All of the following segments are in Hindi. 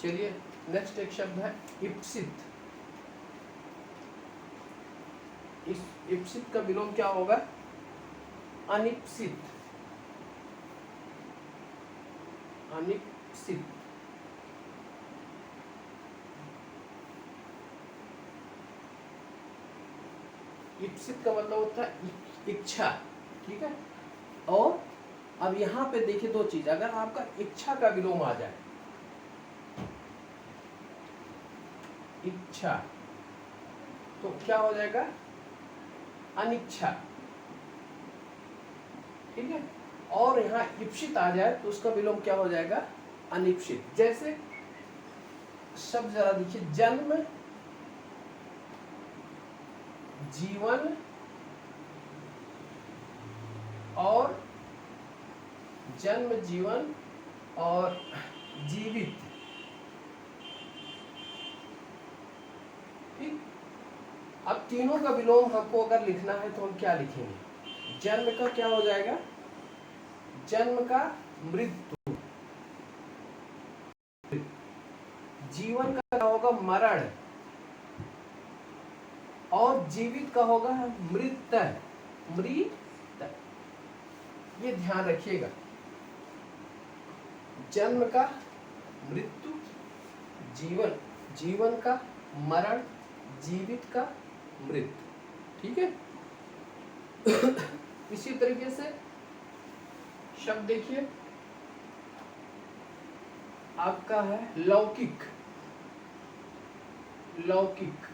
चलिए नेक्स्ट एक शब्द है इप्सित। इस इप्सित का विलोम क्या होगा? अनिप्सित। अनिप्सित। इप्सित का मतलब होता है इच्छा, ठीक है। और अब यहाँ पे देखिए दो चीज, अगर आपका इच्छा का विलोम आ जाए, इच्छा, तो क्या हो जाएगा? अनिच्छा, ठीक है। और यहाँ इप्सित आ जाए तो उसका विलोम क्या हो जाएगा? अनिप्सित। जैसे शब्द जरा देखिए, जन्म, जीवन और जन्म, जीवन और जीवित, ठीक। अब तीनों का विलोम हमको अगर लिखना है तो हम क्या लिखेंगे? जन्म का क्या हो जाएगा? जन्म का मृत्यु। जीवन का क्या होगा? मरण। और जीवित का होगा मृत। मृत, ये ध्यान रखिएगा। जन्म का मृत्यु, जीवन, जीवन का मरण, जीवित का मृत, ठीक है। इसी तरीके से शब्द देखिए, आपका है लौकिक। लौकिक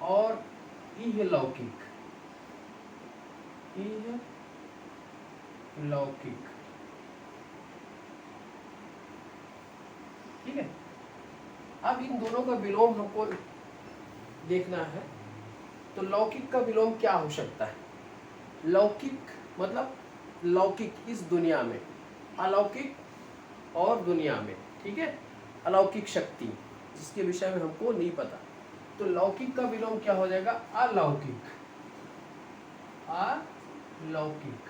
और इहलौकिक। इहलौकिक, ठीक है। अब इन दोनों का विलोम हमको देखना है, तो लौकिक का विलोम क्या हो सकता है? लौकिक मतलब लौकिक इस दुनिया में, अलौकिक और दुनिया में, ठीक है। अलौकिक शक्ति जिसके विषय में हमको नहीं पता, तो लौकिक का विलोम क्या हो जाएगा? अलौकिक। अलौकिक।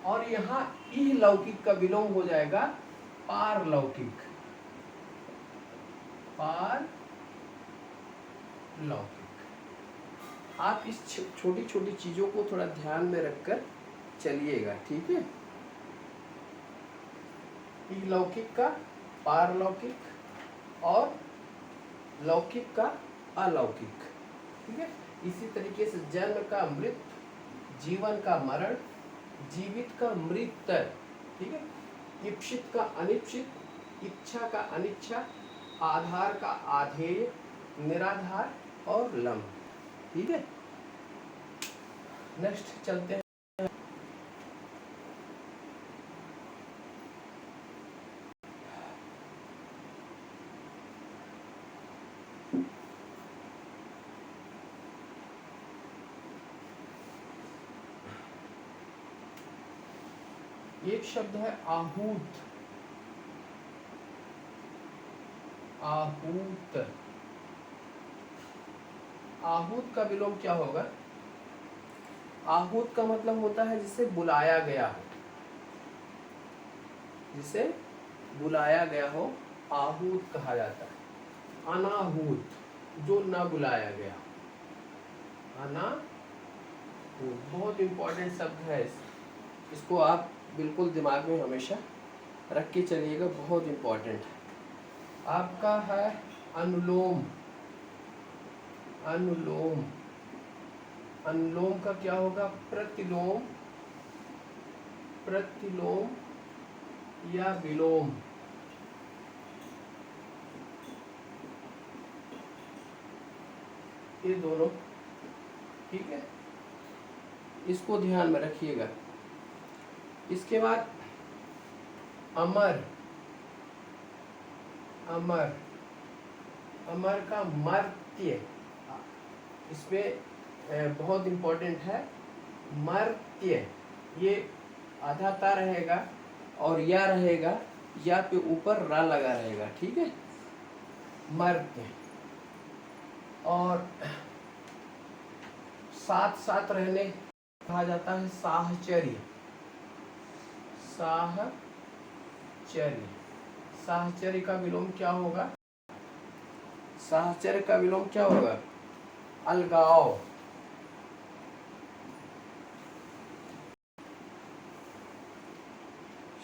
और यहाँ इहलौकिक का विलोम हो जाएगा पारलौकिक। पारलौकिक। आप इस छोटी छोटी चीजों को थोड़ा ध्यान में रखकर चलिएगा, ठीक है। इहलौकिक का पारलौकिक और लौकिक का अलौकिक, ठीक है। इसी तरीके से जन्म का मृत, जीवन का मरण, जीवित का मृत, ठीक है। इप्सित का अनिप्सित, इच्छा का अनिच्छा, आधार का आधेय, निराधार और लम्ब, ठीक है। नेक्स्ट चलते हैं। एक शब्द है आहूत। आहूत। आहूत का विलोम क्या होगा? आहूत का मतलब होता है जिसे बुलाया गया हो, जिसे बुलाया गया हो, आहूत कहा जाता है। अनाहूत, जो न बुलाया गया। अनाहूत बहुत इंपॉर्टेंट शब्द है, इसको आप बिल्कुल दिमाग में हमेशा रख के चलिएगा, बहुत इंपॉर्टेंट है। आपका है अनुलोम। अनुलोम। अनुलोम का क्या होगा? प्रतिलोम, प्रतिलोम या विलोम। ये दोनों, ठीक है, इसको ध्यान में रखिएगा। इसके बाद अमर। अमर, अमर का मर्त्य, इसमें बहुत इंपॉर्टेंट है मर्त्य। ये आधा ता रहेगा और या रहेगा, या पे ऊपर रा लगा रहेगा, ठीक है। मर्त्य। और साथ साथ रहने कहा जाता है साहचर्य। साहचर्य, साहचर्य, साहचर्य का विलोम क्या होगा? साहचर्य का विलोम क्या होगा? अलगाव।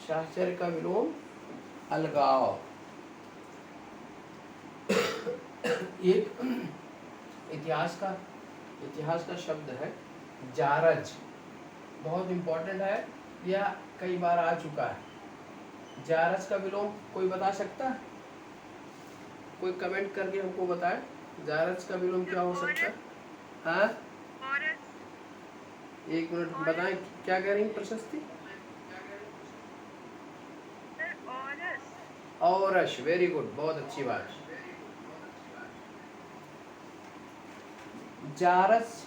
साहचर्य का विलोम अलगाव। एक इतिहास का शब्द है जारज, बहुत इंपॉर्टेंट है, यह कई बार आ चुका है। जारज का विलोम कोई बता सकता है? कोई कमेंट करके हमको बताए, जारज का विलोम क्या हो सकता है? हाँ, एक मिनट बताएं, क्या कह रही प्रशस्ति? औरस, वेरी गुड, बहुत अच्छी बात। जारस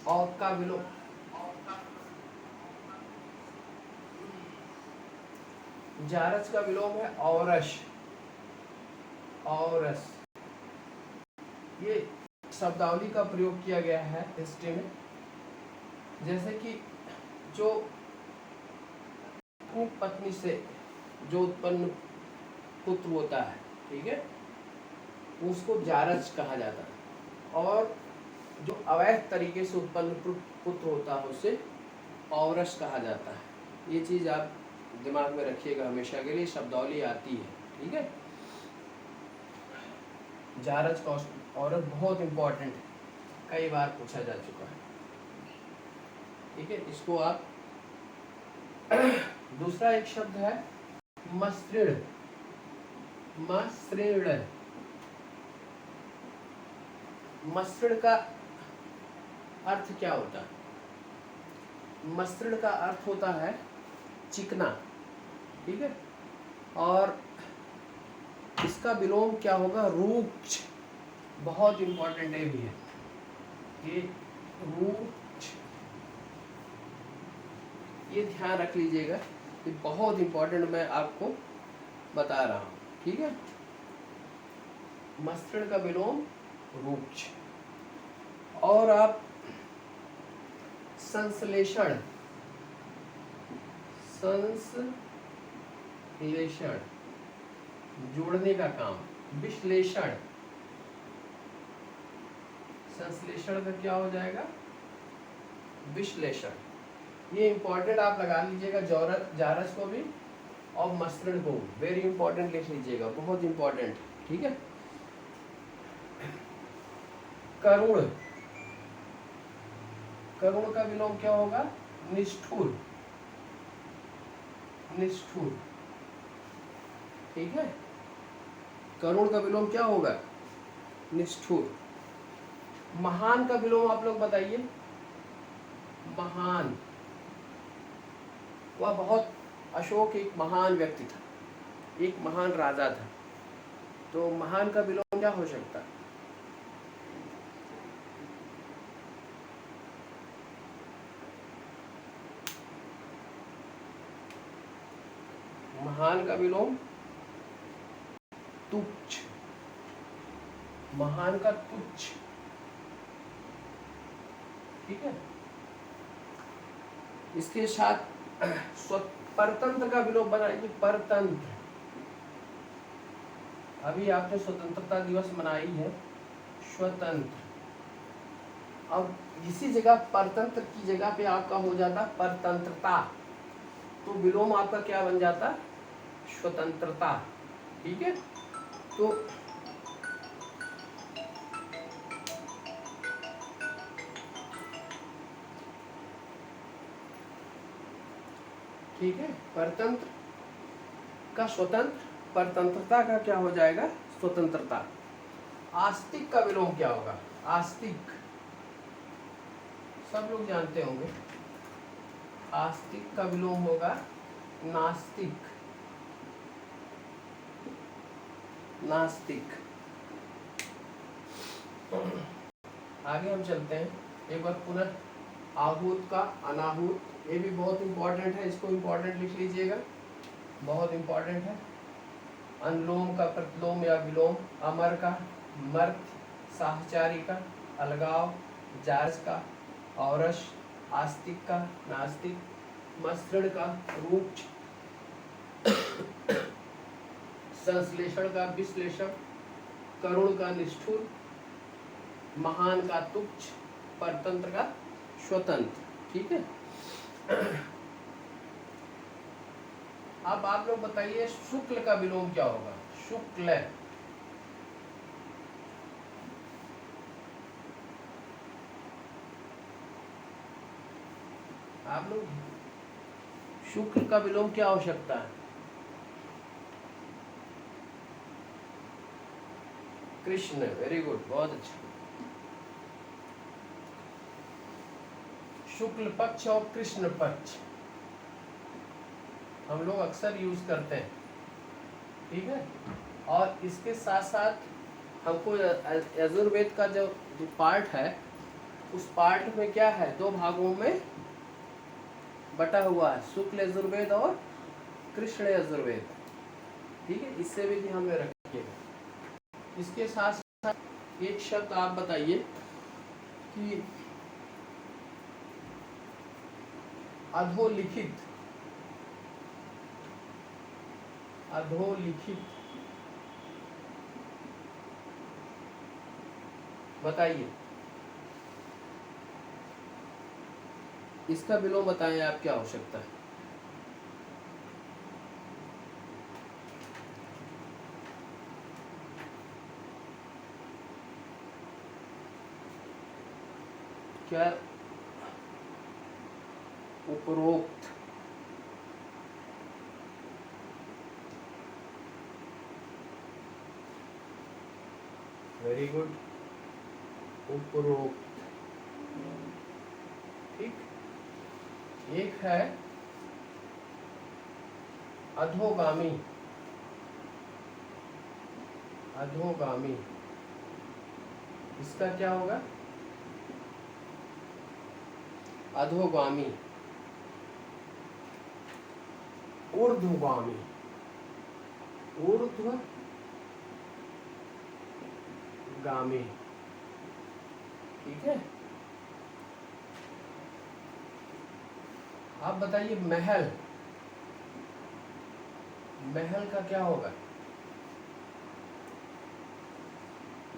और का विलोम, जारस का विलोम है औरस, औरस। ये शब्दावली का प्रयोग किया गया है हिस्ट्री में, जैसे कि जो अपनी पत्नी से जो उत्पन्न पुत्र होता है, ठीक है, उसको जारज कहा जाता है, और जो अवैध तरीके से उत्पन्न पुत्र होता है उसे औरस कहा जाता है। ये चीज आप दिमाग में रखिएगा हमेशा के लिए, शब्दावली आती है, ठीक है। जारज का औरत बहुत इंपॉर्टेंट है, कई बार पूछा जा चुका है, ठीक है। इसको आप दूसरा एक शब्द है मसृण, मसृण, मसृण का अर्थ क्या होता है? मसृण का अर्थ होता है चिकना, ठीक है, और इसका विलोम क्या होगा? रूक्ष, बहुत इंपॉर्टेंट है भी है ये, रूक्ष, ये ध्यान रख लीजिएगा, ये बहुत इंपॉर्टेंट मैं आपको बता रहा हूँ, ठीक है। मसृण का विलोम रूक्ष। और आप संश्लेषण, संश्लेषण जोड़ने का काम, विश्लेषण, संश्लेषण का क्या हो जाएगा? विश्लेषण। ये इंपॉर्टेंट आप लगा लीजिएगा, जारज को भी और मसृण को, वेरी इंपॉर्टेंट लिख लीजिएगा, बहुत इंपॉर्टेंट, ठीक है। करुण, करुण का विलोम क्या होगा? निष्ठुर, निष्ठुर, ठीक है। करुण का विलोम क्या होगा? निष्ठुर। महान का विलोम आप लोग बताइए। महान, वह बहुत, अशोक एक महान व्यक्ति था, एक महान राजा था, तो महान का विलोम क्या हो सकता है? महान का विलोम तुच्छ, महान का तुच्छ, ठीक है। इसके साथ परतंत्र का विलोम बनाएंगे, परतंत्र। अभी आपने स्वतंत्रता दिवस मनाई है, स्वतंत्र, अब इसी जगह परतंत्र की जगह पे आपका हो जाता परतंत्रता, तो विलोम आपका क्या बन जाता? स्वतंत्रता, ठीक है। तो ठीक है, परतंत्र का स्वतंत्र, परतंत्रता का क्या हो जाएगा? स्वतंत्रता। आस्तिक का विलोम क्या होगा? आस्तिक, सब लोग जानते होंगे, आस्तिक का विलोम होगा नास्तिक, नास्तिक। आगे हम चलते हैं, एक बार पुनः आहूत का अनाहूत, ये भी बहुत इंपॉर्टेंट है, इसको इंपॉर्टेंट लिख लीजिएगा, बहुत इंपॉर्टेंट है। अनुलोम का प्रतिलोम या विलोम, अमर का मर्त, साहचारी का अलगाव, जारज का औरस, आस्तिक का नास्तिक, मसृण का रूक्ष, संश्लेषण का विश्लेषण, करुण का निष्ठुर, महान का तुच्छ, परतंत्र का स्वतंत्र। ठीक है। अब आप लोग बताइए शुक्ल का विलोम क्या होगा? शुक्ल, आप लोग शुक्ल का विलोम क्या हो सकता है? कृष्ण, वेरी गुड, बहुत अच्छा। शुक्ल पक्ष और कृष्ण पक्ष हम लोग अक्सर यूज करते हैं। ठीक है। और इसके साथ साथ हमको यजुर्वेद का जो पार्ट है, उस पार्ट में क्या है, दो भागों में बटा हुआ है, शुक्ल यजुर्वेद और कृष्ण यजुर्वेद। ठीक है, इससे भी ध्यान में रखिएगा। इसके साथ साथ एक शब्द आप बताइए कि अधोलिखित, अधोलिखित बताइए, इसका विलोम बताएं आप, क्या हो सकता है? क्या? उपरोक्त, वेरी गुड, उपरोक्त। ठीक। एक है अधोगामी, अधोगामी, इसका क्या होगा? अधोगामी, ऊर्ध्वगामी, ऊर्ध्वगामी। ठीक है। आप बताइए महल, महल का क्या होगा?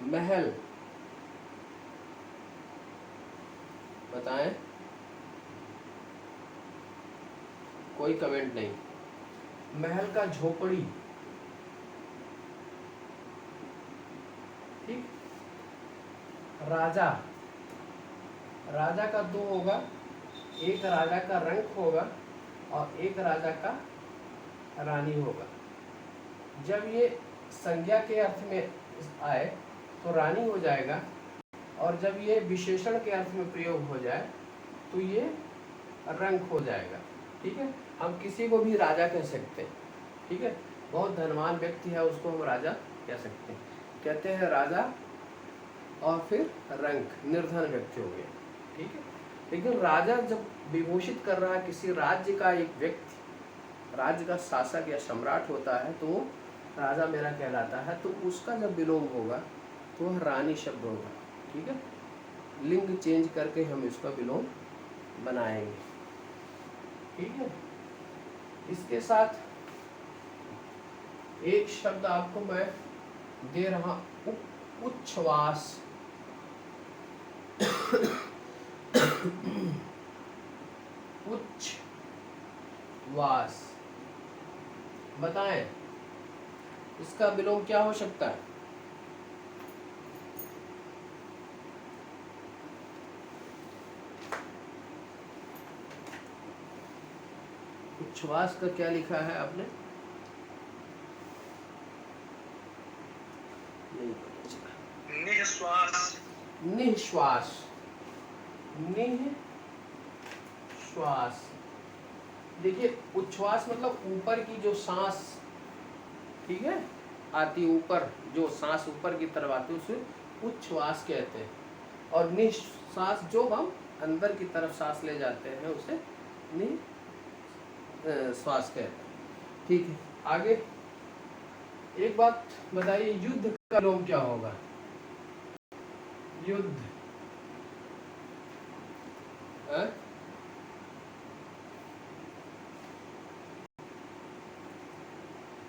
महल बताएं, कोई कमेंट नहीं। महल का झोपड़ी। ठीक। राजा, राजा का दो होगा, एक राजा का रंक होगा और एक राजा का रानी होगा। जब ये संज्ञा के अर्थ में आए तो रानी हो जाएगा, और जब ये विशेषण के अर्थ में प्रयोग हो जाए तो ये रंक हो जाएगा। ठीक है। हम किसी को भी राजा कह सकते हैं। ठीक है। बहुत धनवान व्यक्ति है, उसको हम राजा कह सकते हैं। कहते हैं राजा, और फिर रंक, निर्धन व्यक्ति हो गया। ठीक है। लेकिन राजा जब विभूषित कर रहा है किसी राज्य का एक व्यक्ति, राज्य का शासक या सम्राट होता है, तो राजा मेरा कहलाता है, तो उसका जब विलोम होगा तो वह रानी शब्द होगा। ठीक है। लिंग चेंज करके हम इसका विलोम बनाएंगे। ठीक है। इसके साथ एक शब्द आपको मैं दे रहा, उच्छ्वास। उच्छ्वास बताएं, इसका विलोम क्या हो सकता है? उच्छ्वास का क्या लिखा है आपने? निःश्वास, निःश्वास, निःश्वास। देखिए उच्छ्वास मतलब ऊपर की जो सांस, ठीक है, आती ऊपर, जो सांस ऊपर की तरफ आती है उसे उच्छ्वास कहते हैं। और निःश्वास जो हम अंदर की तरफ सांस ले जाते हैं उसे निःश्वास कहते हैं। ठीक है। आगे एक बात बताइए, युद्ध का विलोम क्या होगा? युद्ध,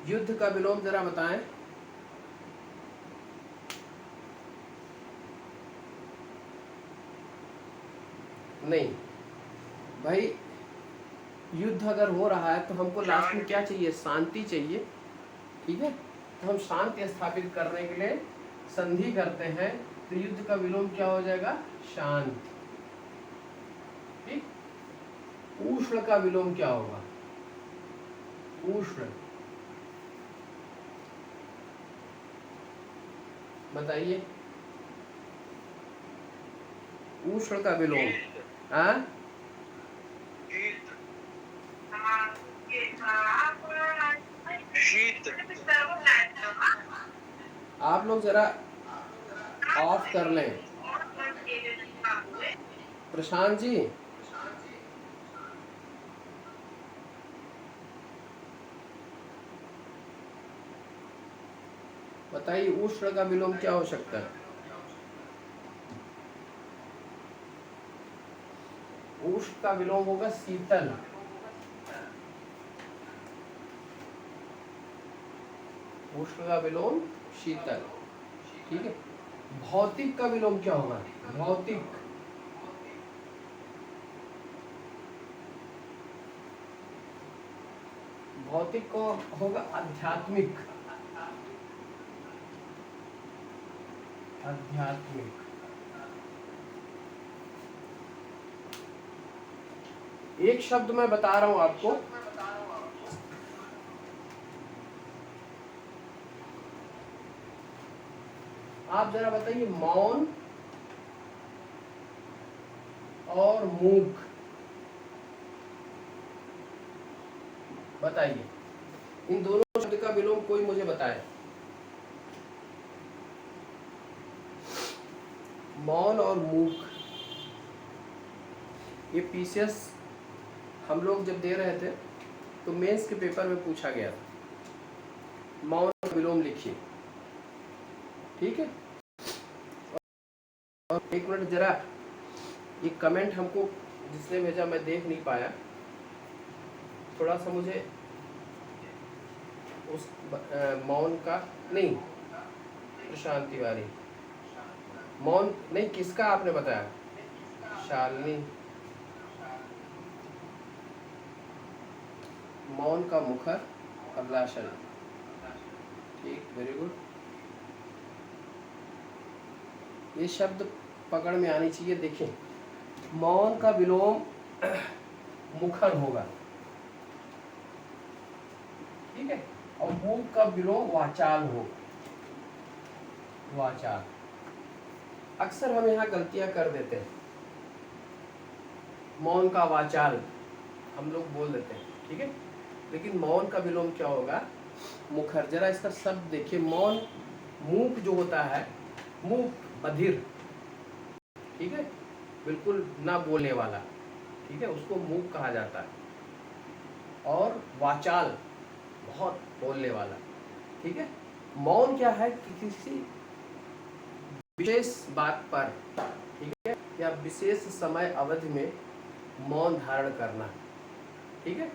युद्ध का विलोम जरा बताएं। नहीं भाई, युद्ध अगर हो रहा है तो हमको लास्ट में क्या चाहिए? शांति चाहिए। ठीक है, तो हम शांति स्थापित करने के लिए संधि करते हैं, तो युद्ध का विलोम क्या हो जाएगा? शांत। ठीक, उष्ण का विलोम क्या होगा? उष्ण, बताइए। उष्ण का विलोम हाँ, शीत। आप लोग जरा ऑफ कर लें। प्रशांत जी, बताइए उष्ण का विलोम क्या हो सकता है? उष्ण का विलोम होगा शीतल। उष्ण का विलोम शीतल। ठीक है, भौतिक का विलोम क्या होगा? भौतिक, भौतिक को होगा आध्यात्मिक। आध्यात्मिक, एक शब्द मैं बता रहा हूं आपको, आप जरा बताइए मौन और मूक, बताइए इन दोनों शब्द का विलोम कोई मुझे बताए। मौन और मूक, ये पीसीएस हम लोग जब दे रहे थे तो मेंस के पेपर में पूछा गया था, मौन का विलोम लिखिए। ठीक है, और एक मिनट जरा ये कमेंट हमको जिसने भेजा मैं देख नहीं पाया, थोड़ा सा मुझे उस मौन का नहीं, प्रशांत तिवारी, मौन नहीं, किसका आपने बताया? शालिनी, मौन का मुखर अभिलाषण। ठीक, वेरी गुड। ये शब्द पकड़ में आनी चाहिए। देखिए, मौन का विलोम मुखर होगा, ठीक है, और मूक का विलोम वाचाल हो। वाचाल, अक्सर हम यहाँ गलतियां कर देते हैं, मौन का वाचाल हम लोग बोल देते हैं, ठीक है, लेकिन मौन का विलोम क्या होगा? मुखर। जरा इसका शब्द देखिए, मौन, मूक जो होता है, मूक बधिर, ठीक है, बिल्कुल ना बोलने वाला, ठीक है, उसको मूक कहा जाता है। और वाचाल, बहुत बोलने वाला, ठीक है। मौन क्या है? कि किसी विशेष बात पर, ठीक है, या विशेष समय अवधि में मौन धारण करना, ठीक है,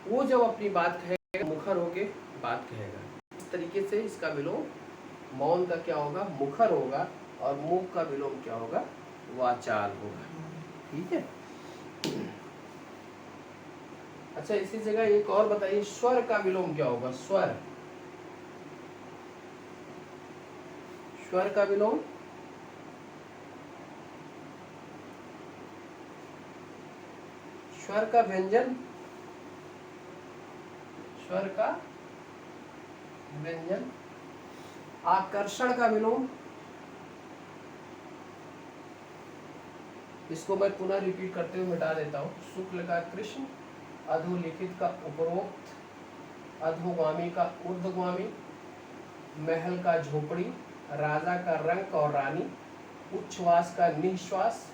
वो जब अपनी बात कहेगा मुखर होके बात कहेगा। इस तरीके से इसका विलोम मौन का क्या होगा? मुखर होगा, और मूक का विलोम क्या होगा? वाचाल होगा, ठीक है। अच्छा, इसी जगह एक और बताइए, स्वर का विलोम क्या होगा? स्वर, स्वर का विलोम, स्वर का व्यंजन, स्वर का व्यंजन। आकर्षण का विलोम, इसको मैं पुनः रिपीट करते हुए मिटा देता हूँ। शुक्ल का कृष्ण, अधोलिखित का उपरोक्त, अधोगामी का ऊर्ध्वगामी, महल का झोपड़ी, राजा का रंक और रानी, उच्छ्वास का निश्वास,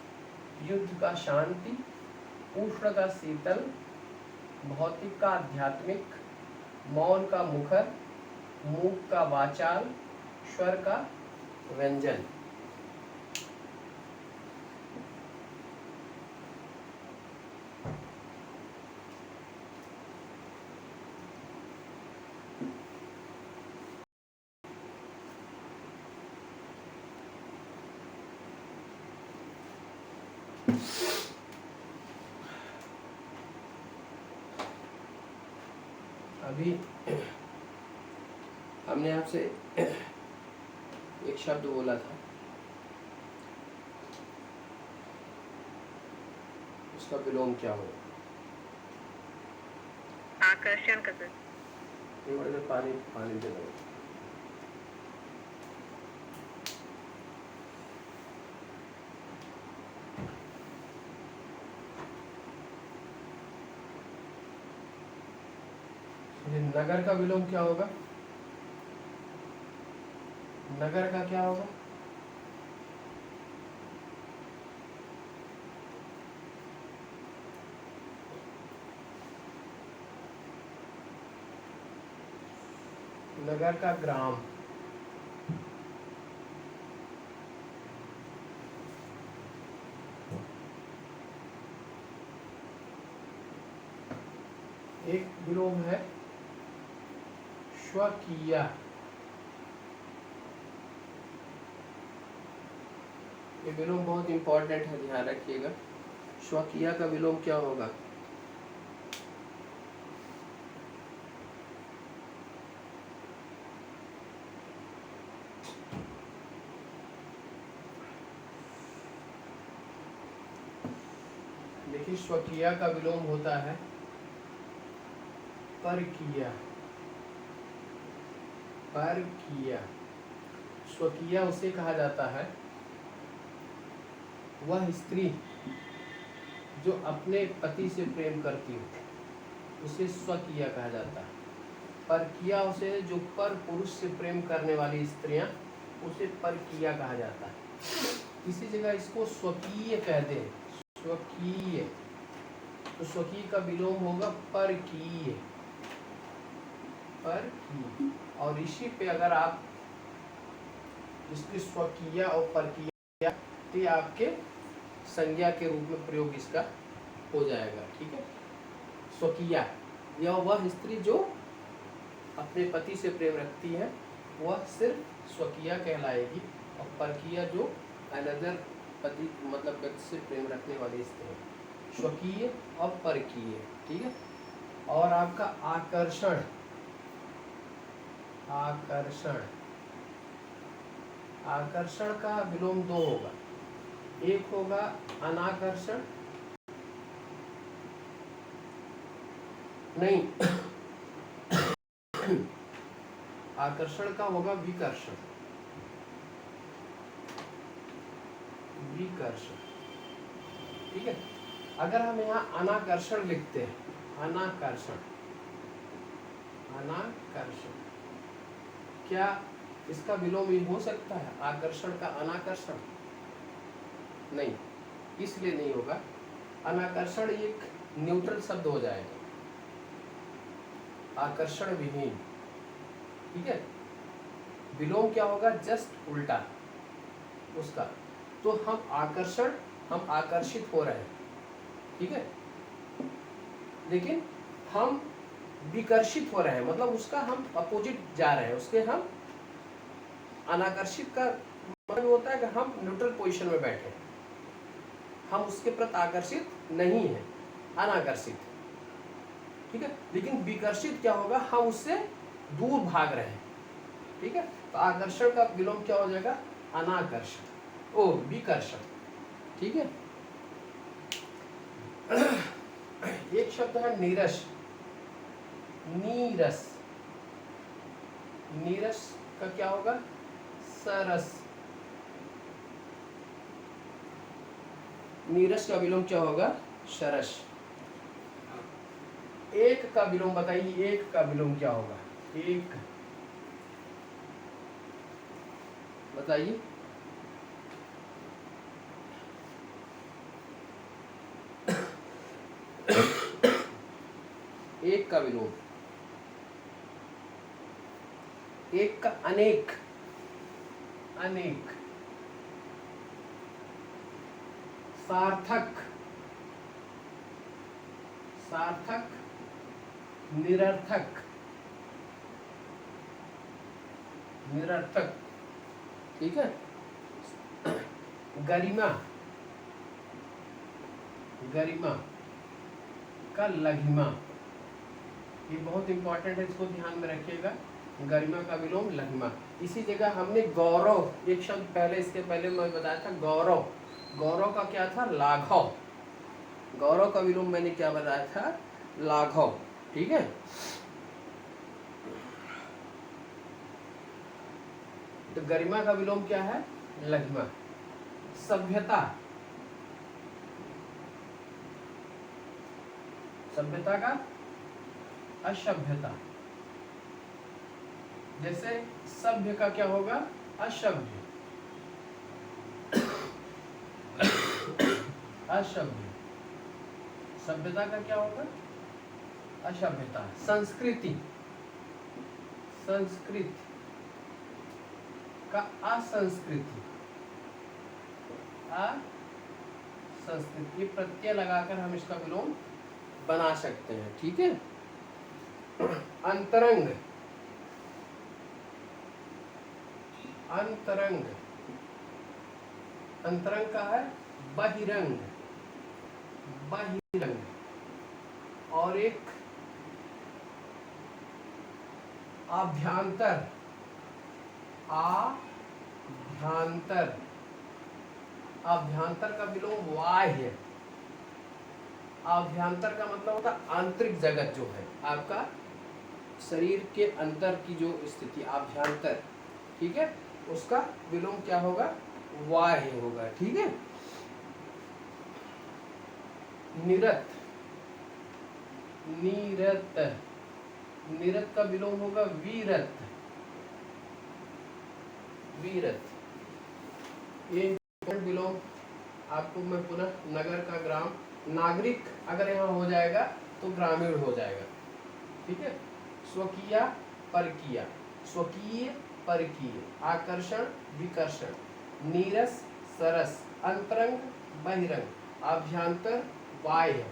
युद्ध का शांति, उष्ण का शीतल, भौतिक का आध्यात्मिक, मौन का मुखर, मूक का वाचाल, स्वर का व्यंजन। अभी हमने आपसे एक शब्द बोला था, उसका विलोम क्या हो? आकर्षण का सर। पानी पानी दे दो। नगर का विलोम क्या होगा? नगर का क्या होगा? नगर का ग्राम। एक विलोम है स्वकीय। ये विलोम बहुत इंपॉर्टेंट है, ध्यान रखिएगा। स्वकीय का विलोम क्या होगा? देखिए, स्वकीय का विलोम होता है परकीय। परकीय। स्वकीय उसे कहा जाता है, वह स्त्री जो अपने पति से प्रेम करती हो, उसे स्वकीय कहा जाता है। परकीय उसे जो पर पुरुष से प्रेम करने वाली स्त्रियां, उसे परकीय कहा जाता है। किसी जगह इसको स्वकीय कहते हैं, स्वकीय। तो स्वकीय का विलोम होगा परकीय। परकीय। और इसी पे अगर आप इसकी स्वकीय और परकीय, तो आपके संज्ञा के रूप में प्रयोग इसका हो जाएगा। ठीक है। स्वकीय, यह वह स्त्री जो अपने पति से प्रेम रखती है, वह सिर्फ स्वकीय कहलाएगी। और परकीय जो अनदर पति मतलब व्यक्ति से प्रेम रखने वाली स्त्री, स्वकीय और परकीय। ठीक है। और आपका आकर्षण। आकर्षण। आकर्षण का विलोम दो होगा। एक होगा अनाकर्षण, नहीं आकर्षण का होगा विकर्षण। विकर्षण। ठीक है। अगर हम यहाँ अनाकर्षण लिखते हैं, अनाकर्षण, अनाकर्षण, क्या इसका विलोम ये हो सकता है आकर्षण का अनाकर्षण? नहीं, इसलिए नहीं होगा। अनाकर्षण एक न्यूट्रल शब्द हो जाएगा, आकर्षण विहीन। ठीक है। विलोम क्या होगा? जस्ट उल्टा उसका। तो हम आकर्षण, हम आकर्षित हो रहे हैं, ठीक है, लेकिन हम विकर्षित हो रहे हैं, मतलब उसका हम अपोजिट जा रहे हैं, उसके हम अनाकर्षित का मतलब होता है कि हम न्यूट्रल पोजीशन में बैठे हैं, हम उसके प्रति आकर्षित नहीं है, अनाकर्षित। ठीक है। लेकिन विकर्षित क्या होगा? हम उससे दूर भाग रहे हैं। ठीक है। तो आकर्षण का विलोम क्या हो जाएगा? अनाकर्षण, ओ विकर्षण। ठीक है। एक शब्द है नीरस। नीरस। नीरस का क्या होगा? सरस। नीरस का विलोम क्या होगा? सरस। एक का विलोम बताइए, एक का विलोम क्या होगा? एक बताइए। एक का विलोम, एक का अनेक। अनेक। सार्थक। सार्थक। निरर्थक। निरर्थक। ठीक है। गरिमा। गरिमा का लघिमा, ये बहुत इंपॉर्टेंट है, इसको ध्यान में रखिएगा। गरिमा का विलोम लघिमा। इसी जगह हमने गौरव, एक शब्द पहले, इसके पहले मैं बताया था गौरव, गौरव का क्या था? लाघव। गौरव का विलोम मैंने क्या बताया था? लाघव। ठीक है। तो गरिमा का विलोम क्या है? लघिमा। सभ्यता, सभ्यता का असभ्यता। जैसे सभ्य का क्या होगा? असभ्य, असभ्य। सभ्यता का क्या होगा? असभ्यता। संस्कृति, संस्कृत का असंस्कृति, असंस्कृति। ये प्रत्यय लगाकर हम इसका विलोम बना सकते हैं। ठीक है। अंतरंग, अंतरंग, अंतरंग का है बहिरंग, बहिरंग। और एक आभ्यंतर, आभ्यंतर। आभ्यंतर का विलोम बाह्य। आभ्यंतर का मतलब होता है आंतरिक जगत, जो है आपका शरीर के अंदर की जो स्थिति, आभ्यंतर। ठीक है। उसका विलोम क्या होगा? बाह्य होगा। ठीक है। निरत, नीरत, निरत का विलोम होगा वीरत, वीरत। ये विलोम आपको मैं पुनः, नगर का ग्राम, नागरिक अगर यहाँ हो जाएगा तो ग्रामीण हो जाएगा। ठीक है। स्वकीय, परकीय, स्वकीय, परकीय। आकर्षण, विकर्षण। नीरस, सरस। अंतरंग, बहिरंग। आभ्यंतर, बाह्य।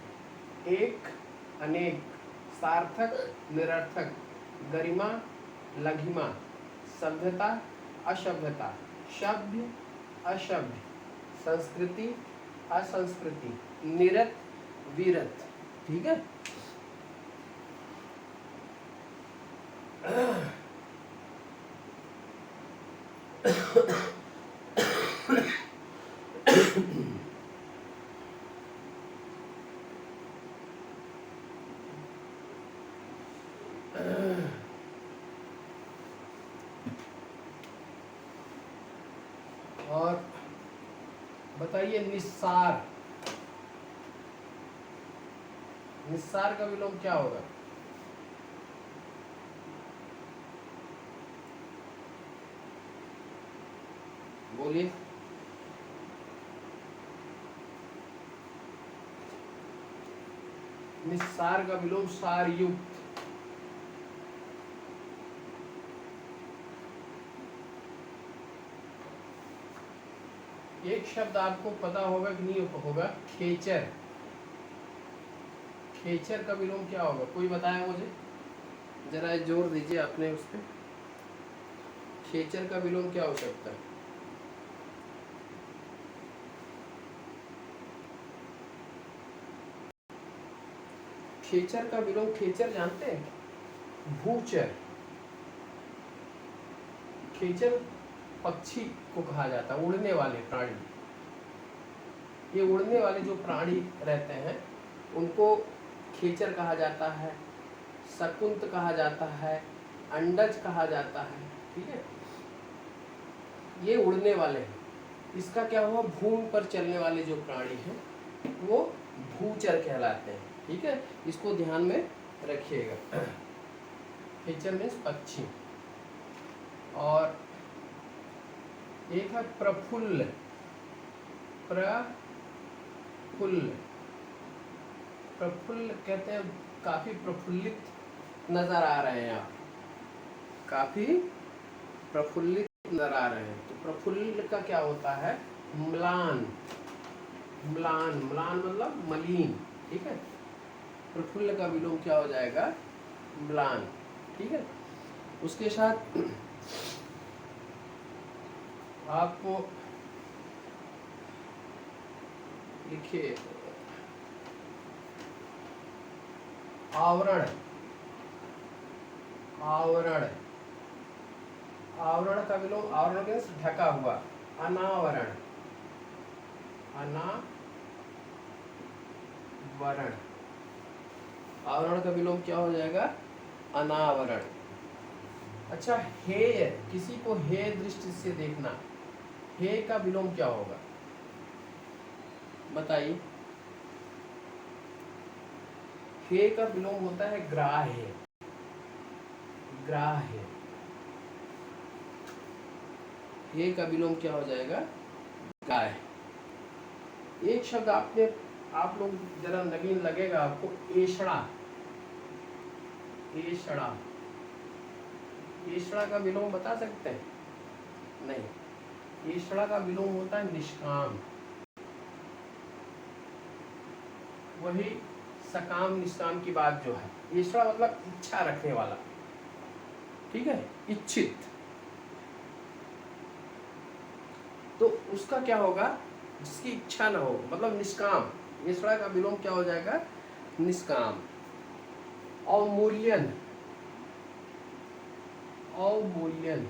एक, अनेक। सार्थक, निरर्थक। गरिमा, लघिमा। सभ्यता, असभ्यता। सभ्य, असभ्य। संस्कृति, असंस्कृति। निरत, वीरत। ठीक है। और बताइए निस्सार, निस्सार का विलोम क्या होगा? बोलिए। निस्सार का विलोम सारयुक्त। एक शब्द आपको पता होगा कि नहीं होगा? खेचर। खेचर का विलोम क्या होगा? कोई बताया मुझे, जरा जोर दीजिए आपने उस पर। खेचर का विलोम क्या हो सकता है? खेचर का विलोम, खेचर जानते हैं? भूचर। खेचर पक्षी को कहा जाता है, उड़ने वाले प्राणी। ये उड़ने वाले जो प्राणी रहते हैं उनको खेचर कहा जाता है, शकुंत कहा जाता है, अंडज कहा जाता है। ठीक है। ये उड़ने वाले हैं। इसका क्या हुआ? भूमि पर चलने वाले जो प्राणी हैं वो भूचर कहलाते हैं। ठीक है। इसको ध्यान में रखिएगा। खेचर मीन्स पक्षी। और एक है प्रफुल्ल, प्रफुल्ल। प्रफुल्ल कहते हैं काफी प्रफुल्लित नजर आ रहे हैं आप, काफी प्रफुल्लित नजर आ रहे हैं। तो प्रफुल्ल का क्या होता है? म्लान, म्लान, म्लान मतलब मलिन। ठीक है। प्रफुल्ल का विलोम क्या हो जाएगा? म्लान। ठीक है। उसके साथ आपको लिखिए आवरण, आवरण, आवरण का विलोम, आवरण के ढका हुआ, अनावरण, अनावरण, आवरण का विलोम क्या हो जाएगा? अनावरण। अच्छा, हेय, किसी को हेय दृष्टि से देखना, हेय का विलोम क्या होगा बताइए? हेय का विलोम होता है ग्राह्य, ग्राह्य। हेय का विलोम क्या हो जाएगा? ग्राह्य। एक शब्द आपने, आप लोग जरा नवीन लगेगा आपको, एषणा, एषणा, एषणा का विलोम बता सकते हैं? नहीं, एषणा का विलोम होता है निष्काम। वही सकाम निष्काम की बात जो है, एषणा मतलब इच्छा रखने वाला, ठीक है, इच्छित। तो उसका क्या होगा? जिसकी इच्छा ना हो, मतलब निष्काम। एषणा का विलोम क्या हो जाएगा? निष्काम। अवमूल्यन, अवमूल्यन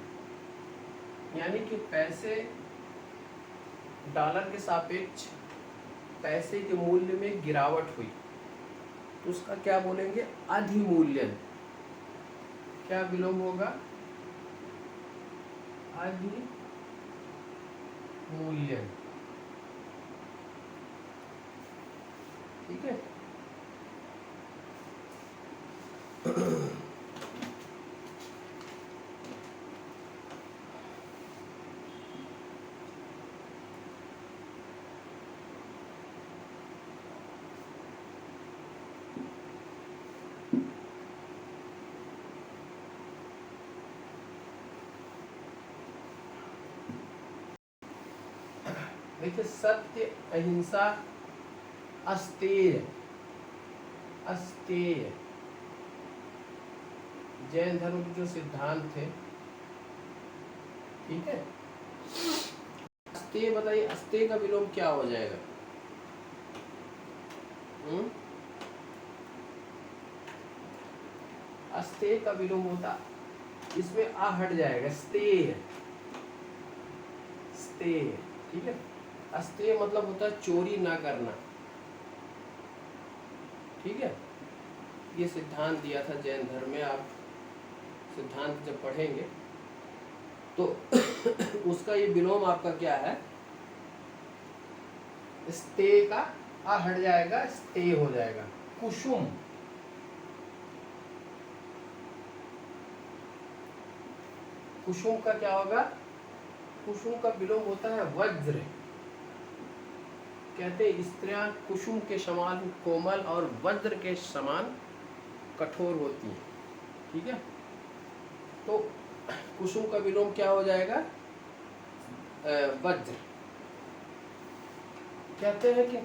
यानी कि पैसे, डॉलर के सापेक्ष पैसे के मूल्य में गिरावट हुई, तो उसका क्या बोलेंगे? अधिमूल्यन। क्या विलोम होगा? अधिमूल्यन, ठीक है। देखिए, सत्य, अहिंसा, अस्तेय, अस्तेय जैन धर्म के जो सिद्धांत थे, ठीक है। अस्तेय बताइए, अस्तेय का विलोम क्या हो जाएगा? अस्तेय का विलोम होता, इसमें आ हट जाएगा, स्तेय, स्तेय, ठीक है। अस्तेय मतलब होता है चोरी ना करना, ठीक है। ये सिद्धांत दिया था जैन धर्म में। आप सिद्धांत जब पढ़ेंगे तो उसका ये विलोम आपका क्या है? स्ते का आ हट जाएगा, स्ते हो जाएगा। कुसुम, कुसुम का क्या होगा? कुसुम का विलोम होता है वज्र। कहते हैं स्त्रियां कुसुम के समान कोमल और वज्र के समान कठोर होती हैं, ठीक है। तो कुसुम का विलोम क्या हो जाएगा? वज्र। कहते हैं कि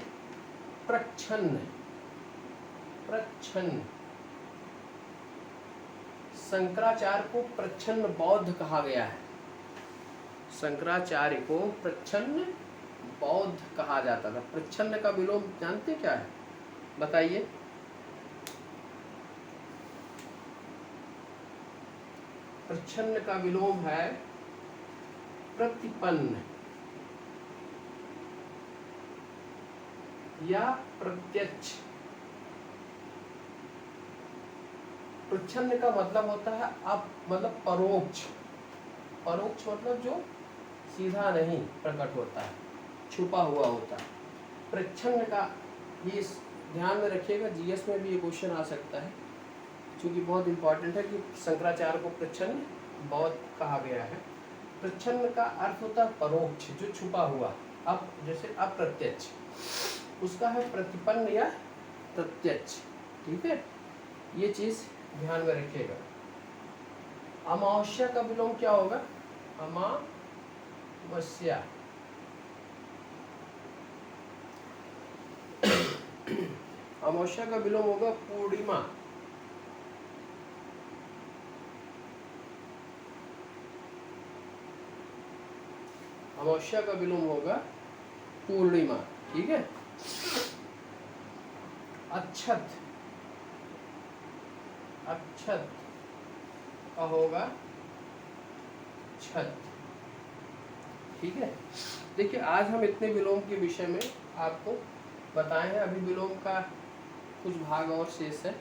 प्रच्छन्न, प्रच्छन्न, शंकराचार्य को प्रच्छन्न बौद्ध कहा गया है। शंकराचार्य को प्रच्छन्न बौद्ध कहा जाता था। प्रच्छन्न का विलोम जानते क्या है? बताइए। प्रच्छन्न का विलोम है प्रतिपन्न या प्रत्यक्ष। प्रच्छन्न का मतलब होता है आप, मतलब परोक्ष। परोक्ष मतलब जो सीधा नहीं प्रकट होता है, छुपा हुआ होता है। प्रच्छन्न का ये ध्यान में रखिएगा, जीएस में भी ये क्वेश्चन आ सकता है, क्योंकि बहुत इंपॉर्टेंट है कि शंकराचार्य को प्रच्छन्न बौद्ध कहा गया है। प्रच्छन्न का अर्थ होता है परोक्ष, जो छुपा हुआ, अब जैसे अप्रत्यक्ष, उसका है प्रतिपन्न या प्रत्यक्ष, ठीक है। ये चीज ध्यान में रखिएगा। अमावस्या का विलोम क्या होगा? अमावस्या, अमावस्या का विलोम होगा पूर्णिमा। अमावस्या का विलोम होगा पूर्णिमा, ठीक है। अच्छत, अक्षत का होगा छत। ठीक है, देखिए आज हम इतने विलोम के विषय में आपको बताए हैं। अभी विलोम का कुछ भाग और शेष है,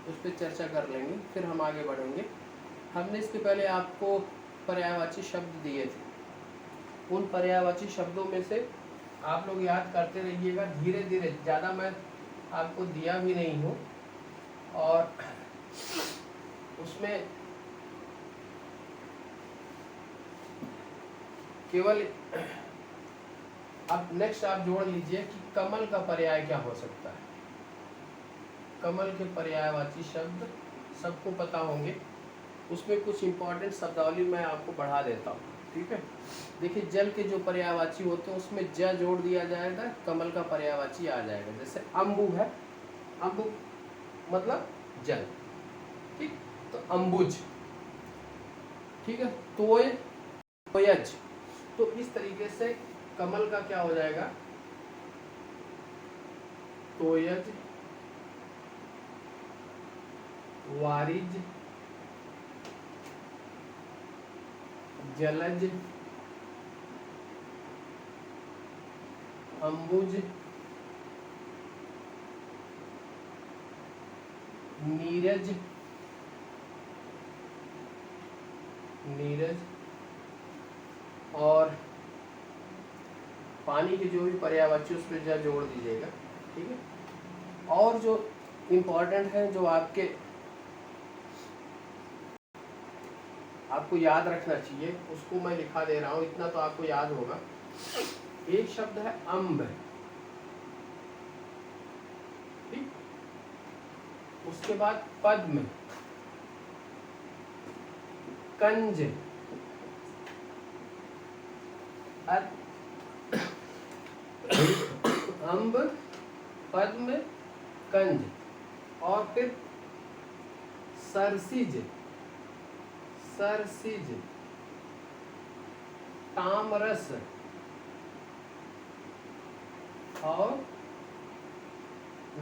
उस पर चर्चा कर लेंगे, फिर हम आगे बढ़ेंगे। हमने इसके पहले आपको पर्यायवाची शब्द दिए थे। उन पर्यायवाची शब्दों में से आप लोग याद करते रहिएगा धीरे धीरे, ज़्यादा मैं आपको दिया भी नहीं हूँ। और उसमें केवल अब नेक्स्ट आप जोड़ लीजिए कि कमल का पर्याय क्या हो सकता है। कमल के पर्यायवाची शब्द सबको पता होंगे, उसमें कुछ इंपॉर्टेंट शब्दावली मैं आपको बढ़ा देता हूँ। ठीक है, देखिए जल के जो पर्यायवाची होते हैं उसमें ज जोड़ दिया जाएगा, कमल का पर्यायवाची आ जाएगा। जैसे अम्बु है, अम्बु मतलब जल, ठीक, तो अम्बुज। ठीक है, तोय, तोयज। तो इस तरीके से कमल का क्या हो जाएगा, तोयज, वारिज, जलज, अम्बुज, नीरज, नीरज। और पानी के जो भी पर्यायवाची उस पर जा जोड़ दीजिएगा। ठीक है, और जो इम्पोर्टेंट है, जो आपको याद रखना चाहिए, उसको मैं लिखा दे रहा हूँ, इतना तो आपको याद होगा। एक शब्द है अम्ब, ठीक, उसके बाद पद्म, कंज, अम्ब, पद्म, कंज, और फिर सरसिज, सरसिज, तामरस और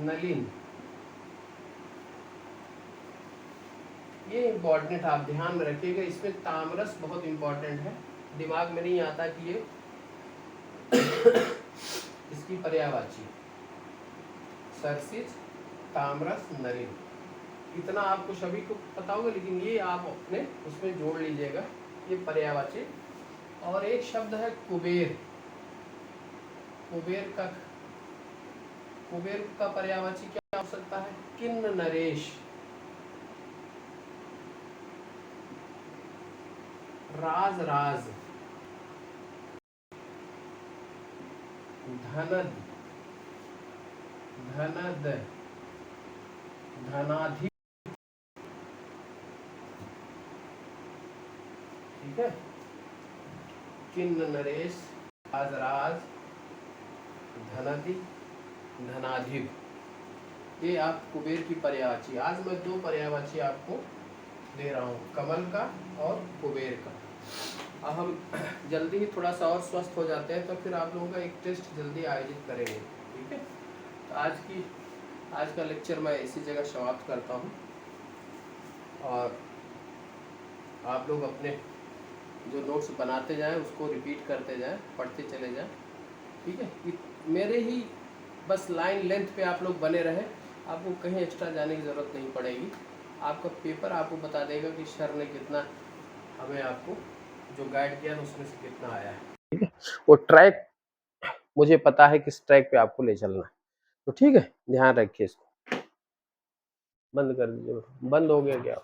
नलिन। ये इम्पोर्टेंट आप ध्यान में रखिएगा, इसमें तामरस बहुत इम्पोर्टेंट है। दिमाग में नहीं आता कि ये इसकी पर्यायवाची, सरसिज, तामरस, नलिन, इतना आपको सभी को पता होगा, लेकिन ये आप अपने उसमें जोड़ लीजिएगा, ये पर्यायवाची। और एक शब्द है कुबेर, कुबेर का पर्यायवाची क्या हो सकता है, किन्न नरेश, राज राज, धनद, धनद, धनाधि। ठीक है, किन्न नरेश, राज राज, धनधि, धनाधिप। ये आप कुबेर की पर्यायवाची, आज मैं दो पर्यायवाची आपको दे रहा हूँ, कमल का और कुबेर का। अब हम जल्दी ही थोड़ा सा और स्वस्थ हो जाते हैं, तो फिर आप लोगों का एक टेस्ट जल्दी आयोजित करेंगे। ठीक है, तो आज का लेक्चर मैं इसी जगह समाप्त करता हूँ, और आप लोग अपने जो नोट्स बनाते जाएं उसको रिपीट करते जाएं, पढ़ते चले जाएं। ठीक है, मेरे ही बस लाइन लेंथ पे आप लोग बने रहें, आपको कहीं एक्स्ट्रा जाने की ज़रूरत नहीं पड़ेगी। आपका पेपर आपको बता देगा कि सर ने कितना हमें आपको जो गाइड किया उसमें से कितना आया है। ठीक है, वो ट्रैक मुझे पता है किस ट्रैक पे आपको ले चलना है। तो ठीक है, ध्यान रखिए इसको। बंद कर दीजिए, बंद हो गया क्या?